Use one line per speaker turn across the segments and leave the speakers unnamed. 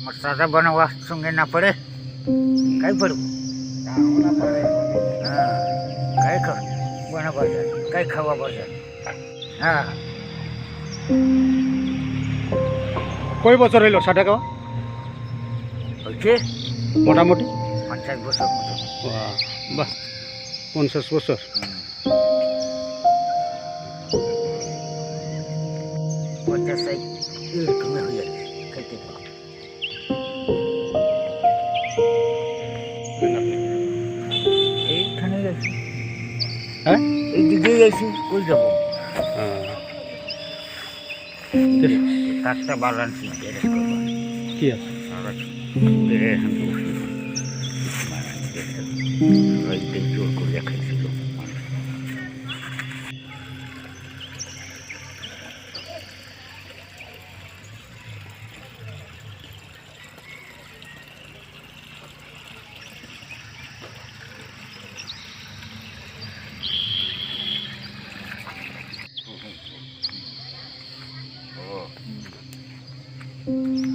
मसाला बनवा संगे ना पड़े काय पडू काय बनवा काय खावा बजार हाँ
কয় বছর হইল ষাট টাকা
হচ্ছে
মোটামুটি
50 বছর মতো
বাহ 50 বছর
50 এরকম হয়ে গেছে খেতে এইখানে গেছি
হ্যাঁ
এই দিকে গেছি কই যাবো কাজটা বাগান শিখতে
কি আছে
জোর করে রেখেছিল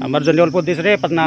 আমার জন্য অল্প দিস রে পাতনা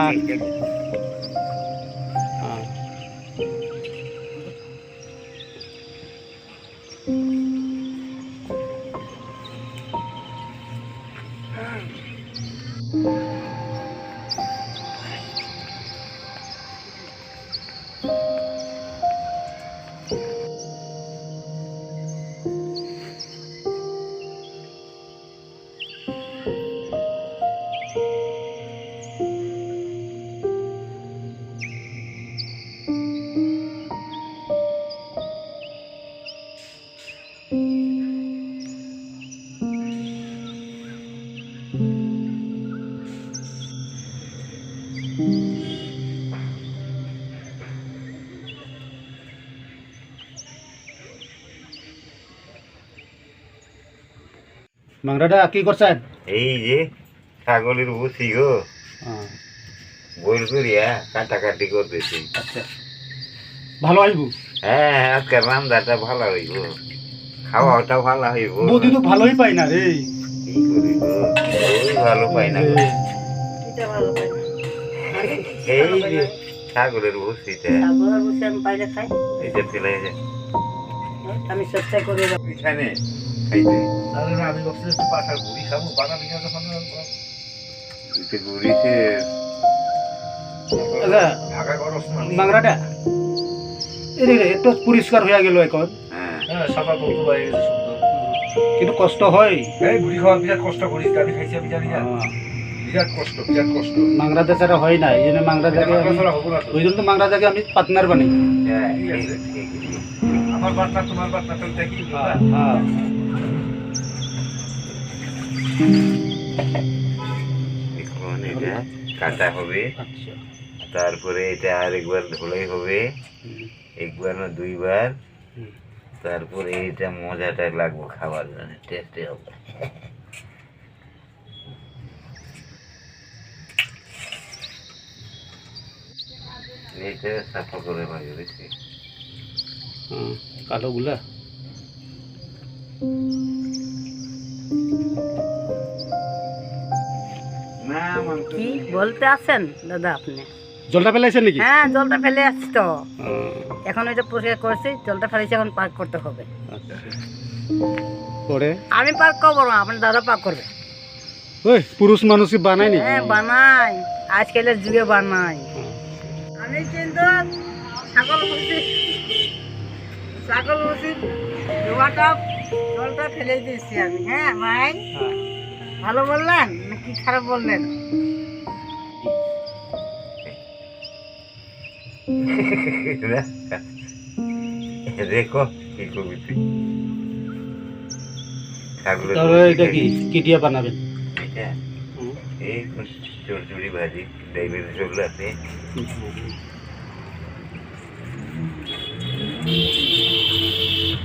মাংরাটা কি করছেন
এই যে ছাগলের ভুসি গো গোল করিয়া কাটাকাটি করতেছি
আচ্ছা ভালো হইব
হ্যাঁ আজকে রান্নাটা ভালো হইব খাওয়াটা ভালো হইব
বুদ্ধি তো ভালোই পাই না রে
কি করিব ওই ভালো পাই না গো। এই যে ছাগলের ভুসিটা এই যে ফেলাই যায়
আমি চেষ্টা করে
এখানে খাইতে
আমি ভাবছি একটু পাঠার ঘুরি খাবো বানাবি না যখন
এতে ঘুরিছে
ঢাকা গরস
মাংরাটা এরে একটু পরিষ্কার হয়ে গেল এখন
হ্যাঁ
হ্যাঁ সাফা বলতে পারি সুন্দর
কিন্তু কষ্ট হয়
এই বুড়ি খাওয়া বিরাট কষ্ট করিস আমি খাইছি আমি জানি না বিরাট কষ্ট
মাংরাটা ছাড়া হয় না এই জন্য মাংরা জায়গায় ওই জন্য তো মাংরা জায়গায় আমি পার্টনার বানাই
হ্যাঁ
ঠিক আছে। আমার বাটনা তোমার বাটনা তো দেখি
হ্যাঁ
এখন এটা কাটা হবে
আচ্ছা
তারপরে এটা আরেকবার ধুলাই হবে একবার না দুইবার তারপরে এটা মজাটা লাগবে খাবার জন্য টেস্টে হবে এইটা সাফা করে ভাই বুঝছি
কালো গুলা
না মাংস
কি বলতে আছেন দাদা আপনি?
জলটা ফেলাইছেন নাকি
হ্যাঁ জলটা ফেলে আসছি তো এখন ওইটা পরিষ্কার করছি জলটা ফেলেছি এখন পাক করতে হবে
আচ্ছা পরে
আমি পাক করবো না আপনার দাদা পাক করবে
ওই পুরুষ মানুষই বানায় নি
হ্যাঁ বানাই আজকালের যুগে বানাই আমি কিন্তু ছাগল বসি ধোয়াটা জলটা ফেলে দিয়েছি আমি হ্যাঁ ভাই ভালো বললেন নাকি খারাপ বললেন
দেখো কি করবি তুই
তাহলে এটা কি কি দিয়ে বানাবেন
এটা এই চড়চড়ি ভাজি ডাইবের ঝোল আছে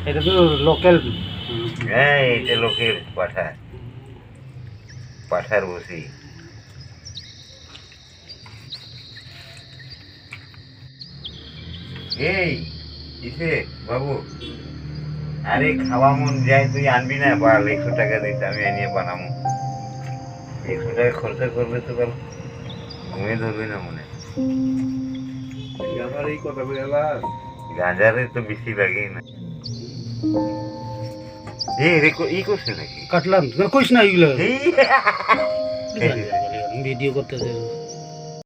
এটা তো লোকাল
হ্যাঁ এটা লোকের পাঠার বসি এই কিসে বাবু আরে খাওয়া মন যায় তুই আনবি না বাল 100 টাকা দিতে আমি এনে বানাবো 100 টাকা খরচা করবে তো বল ঘুমিয়ে ধরবে না মনে
আমার এই কথা বলা
গাঁজারে তো বেশি লাগে না ই করছে নাকি
কাটলাম কইস না এইগুলো
এই
ভিডিও করতেছে